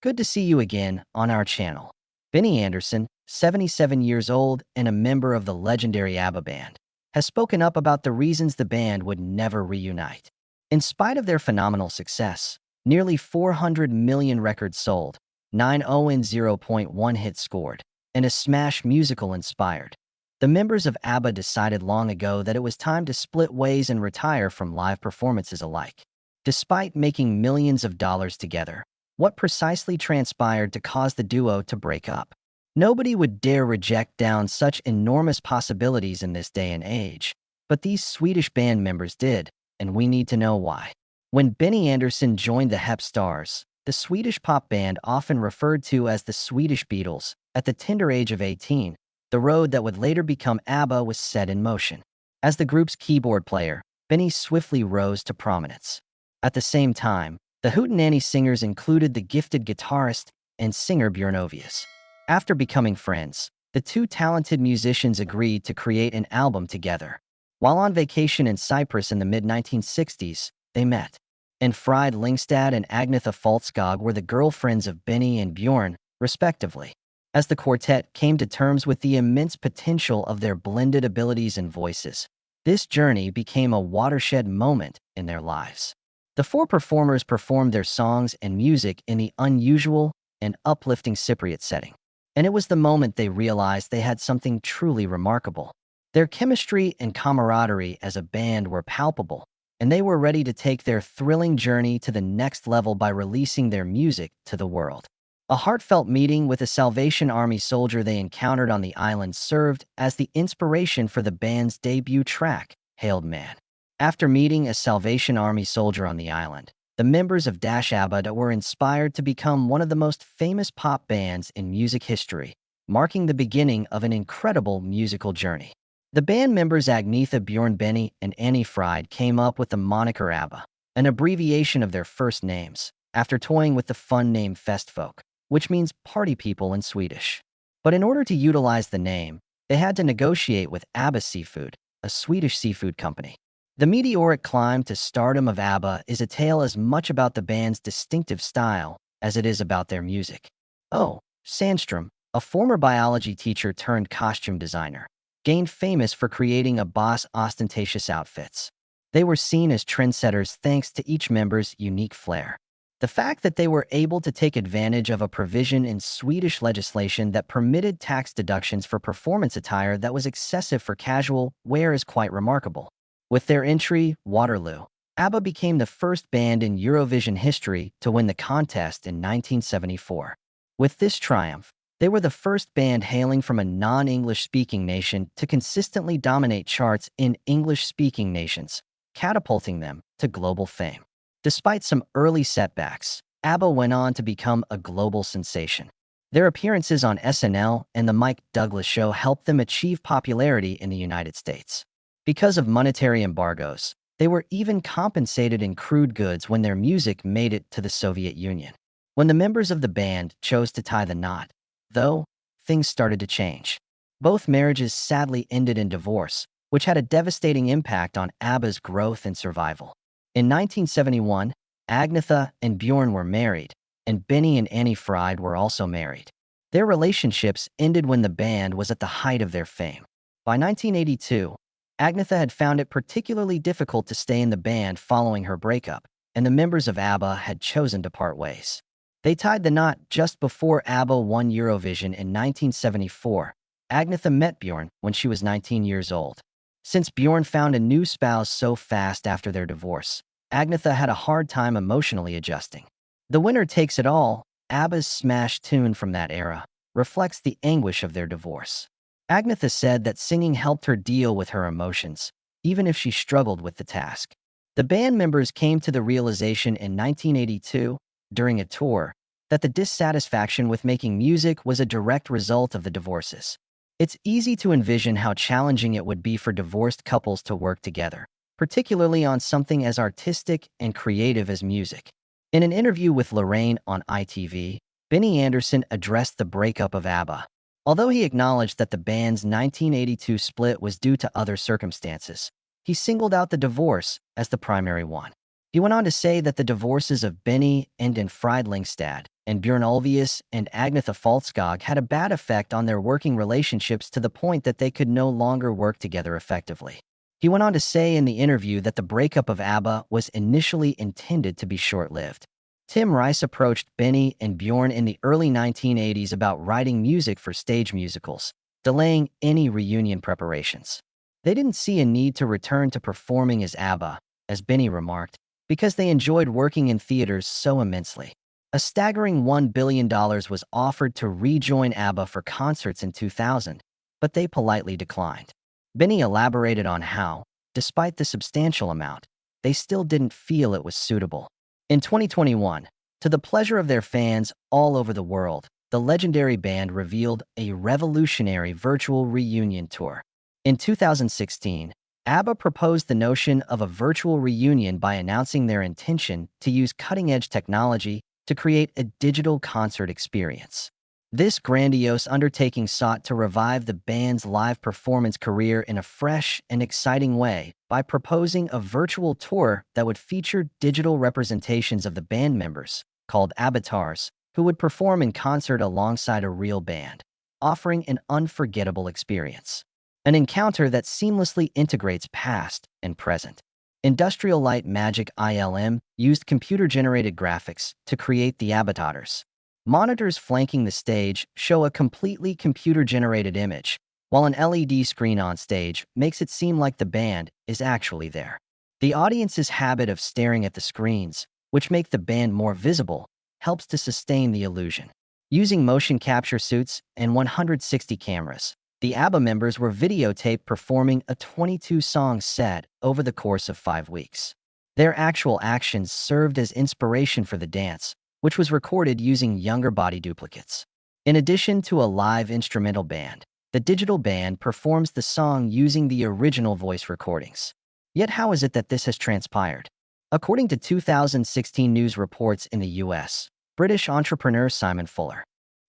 Good to see you again on our channel. Benny Andersson, 77 years old and a member of the legendary ABBA band, has spoken up about the reasons the band would never reunite. In spite of their phenomenal success, nearly 400 million records sold, 9.0.1 hits scored, and a smash musical inspired, the members of ABBA decided long ago that it was time to split ways and retire from live performances alike. Despite making millions of dollars together, what precisely transpired to cause the duo to break up? Nobody would dare reject down such enormous possibilities in this day and age, but these Swedish band members did, and we need to know why. When Benny Andersson joined the Hep Stars, the Swedish pop band often referred to as the Swedish Beatles, at the tender age of 18, the road that would later become ABBA was set in motion. As the group's keyboard player, Benny swiftly rose to prominence. At the same time, the hootenanny singers included the gifted guitarist and singer Björn Ulvaeus. After becoming friends, the two talented musicians agreed to create an album together. While on vacation in Cyprus in the mid-1960s, they met. And Frid Lyngstad and Agnetha Faltskog were the girlfriends of Benny and Björn, respectively. As the quartet came to terms with the immense potential of their blended abilities and voices, this journey became a watershed moment in their lives. The four performers performed their songs and music in the unusual and uplifting Cypriot setting. And it was the moment they realized they had something truly remarkable. Their chemistry and camaraderie as a band were palpable, and they were ready to take their thrilling journey to the next level by releasing their music to the world. A heartfelt meeting with a Salvation Army soldier they encountered on the island served as the inspiration for the band's debut track, Hailed Man. After meeting a Salvation Army soldier on the island, the members of ABBA were inspired to become one of the most famous pop bands in music history, marking the beginning of an incredible musical journey. The band members Agnetha, Björn, Benny, and Annie Frid came up with the moniker ABBA, an abbreviation of their first names, after toying with the fun name Festfolk, which means party people in Swedish. But in order to utilize the name, they had to negotiate with ABBA Seafood, a Swedish seafood company. The meteoric climb to stardom of ABBA is a tale as much about the band's distinctive style as it is about their music. Oh, Sandström, a former biology teacher turned costume designer, gained famous for creating ABBA's ostentatious outfits. They were seen as trendsetters thanks to each member's unique flair. The fact that they were able to take advantage of a provision in Swedish legislation that permitted tax deductions for performance attire that was excessive for casual wear is quite remarkable. With their entry, Waterloo, ABBA became the first band in Eurovision history to win the contest in 1974. With this triumph, they were the first band hailing from a non-English-speaking nation to consistently dominate charts in English-speaking nations, catapulting them to global fame. Despite some early setbacks, ABBA went on to become a global sensation. Their appearances on SNL and The Mike Douglas Show helped them achieve popularity in the United States. Because of monetary embargoes, they were even compensated in crude goods when their music made it to the Soviet Union. When the members of the band chose to tie the knot, though, things started to change. Both marriages sadly ended in divorce, which had a devastating impact on ABBA's growth and survival. In 1971, Agnetha and Björn were married, and Benny and Annie Frid were also married. Their relationships ended when the band was at the height of their fame. By 1982, Agnetha had found it particularly difficult to stay in the band following her breakup, and the members of ABBA had chosen to part ways. They tied the knot just before ABBA won Eurovision in 1974. Agnetha met Björn when she was 19 years old. Since Björn found a new spouse so fast after their divorce, Agnetha had a hard time emotionally adjusting. The Winner Takes It All, ABBA's smash tune from that era, reflects the anguish of their divorce. Agnetha said that singing helped her deal with her emotions, even if she struggled with the task. The band members came to the realization in 1982, during a tour, that the dissatisfaction with making music was a direct result of the divorces. It's easy to envision how challenging it would be for divorced couples to work together, particularly on something as artistic and creative as music. In an interview with Lorraine on ITV, Benny Andersson addressed the breakup of ABBA. Although he acknowledged that the band's 1982 split was due to other circumstances, he singled out the divorce as the primary one. He went on to say that the divorces of Benny and Friedlingstad and Björn Ulvaeus and Agnetha Falskog had a bad effect on their working relationships to the point that they could no longer work together effectively. He went on to say in the interview that the breakup of ABBA was initially intended to be short-lived. Tim Rice approached Benny and Bjorn in the early 1980s about writing music for stage musicals, delaying any reunion preparations. They didn't see a need to return to performing as ABBA, as Benny remarked, because they enjoyed working in theaters so immensely. A staggering $1 billion was offered to rejoin ABBA for concerts in 2000, but they politely declined. Benny elaborated on how, despite the substantial amount, they still didn't feel it was suitable. In 2021, to the pleasure of their fans all over the world, the legendary band revealed a revolutionary virtual reunion tour. In 2016, ABBA proposed the notion of a virtual reunion by announcing their intention to use cutting-edge technology to create a digital concert experience. This grandiose undertaking sought to revive the band's live performance career in a fresh and exciting way by proposing a virtual tour that would feature digital representations of the band members, called avatars, who would perform in concert alongside a real band, offering an unforgettable experience. An encounter that seamlessly integrates past and present. Industrial Light Magic ILM used computer-generated graphics to create the avatars. Monitors flanking the stage show a completely computer-generated image, while an LED screen on stage makes it seem like the band is actually there. The audience's habit of staring at the screens, which make the band more visible, helps to sustain the illusion. Using motion capture suits and 160 cameras, the ABBA members were videotaped performing a 22-song set over the course of 5 weeks. Their actual actions served as inspiration for the dance, which was recorded using younger body duplicates. In addition to a live instrumental band, the digital band performs the song using the original voice recordings. Yet how is it that this has transpired? According to 2016 news reports in the US, British entrepreneur Simon Fuller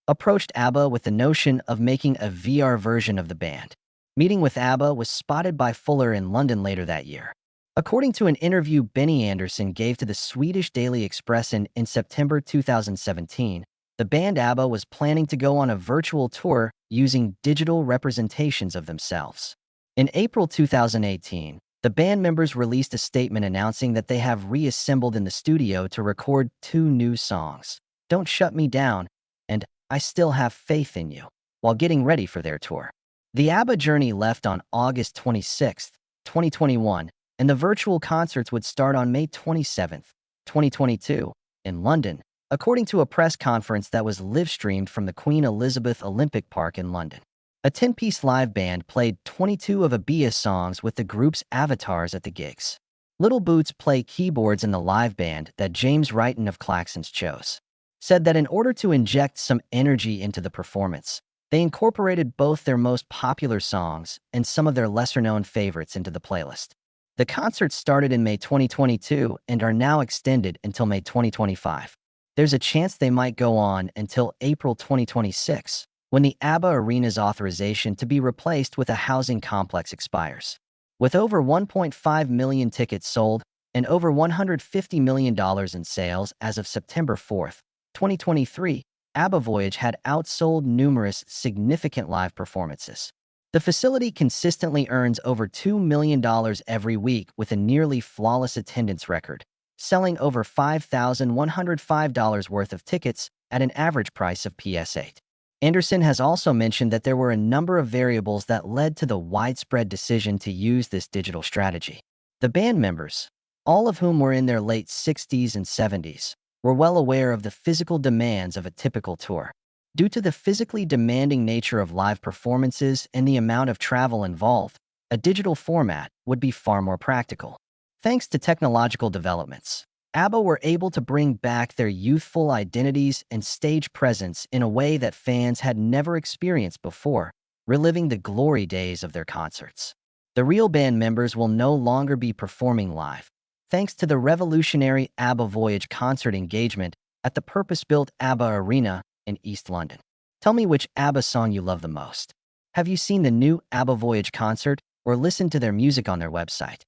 approached ABBA with the notion of making a VR version of the band. Meeting with ABBA was spotted by Fuller in London later that year. According to an interview Benny Andersson gave to the Swedish Daily Expressen in September 2017, the band ABBA was planning to go on a virtual tour using digital representations of themselves. In April 2018, the band members released a statement announcing that they have reassembled in the studio to record 2 new songs, Don't Shut Me Down and I Still Have Faith in You, while getting ready for their tour. The ABBA journey left on August 26, 2021, and the virtual concerts would start on May 27, 2022, in London, according to a press conference that was live-streamed from the Queen Elizabeth Olympic Park in London. A 10-piece live band played 22 of ABBA's songs with the group's avatars at the gigs. Little Boots play keyboards in the live band that James Wrighton of Klaxons chose. Said that in order to inject some energy into the performance, they incorporated both their most popular songs and some of their lesser-known favorites into the playlist. The concerts started in May 2022 and are now extended until May 2025. There's a chance they might go on until April 2026, when the ABBA Arena's authorization to be replaced with a housing complex expires. With over 1.5 million tickets sold and over $150 million in sales as of September 4, 2023, ABBA Voyage had outsold numerous significant live performances. The facility consistently earns over $2 million every week with a nearly flawless attendance record, selling over $5,105 worth of tickets at an average price of PS8. Andersson has also mentioned that there were a number of variables that led to the widespread decision to use this digital strategy. The band members, all of whom were in their late 60s and 70s, were well aware of the physical demands of a typical tour. Due to the physically demanding nature of live performances and the amount of travel involved, a digital format would be far more practical. Thanks to technological developments, ABBA were able to bring back their youthful identities and stage presence in a way that fans had never experienced before, reliving the glory days of their concerts. The real band members will no longer be performing live, thanks to the revolutionary ABBA Voyage concert engagement at the purpose-built ABBA Arena in East London. Tell me which ABBA song you love the most. Have you seen the new ABBA Voyage concert or listened to their music on their website?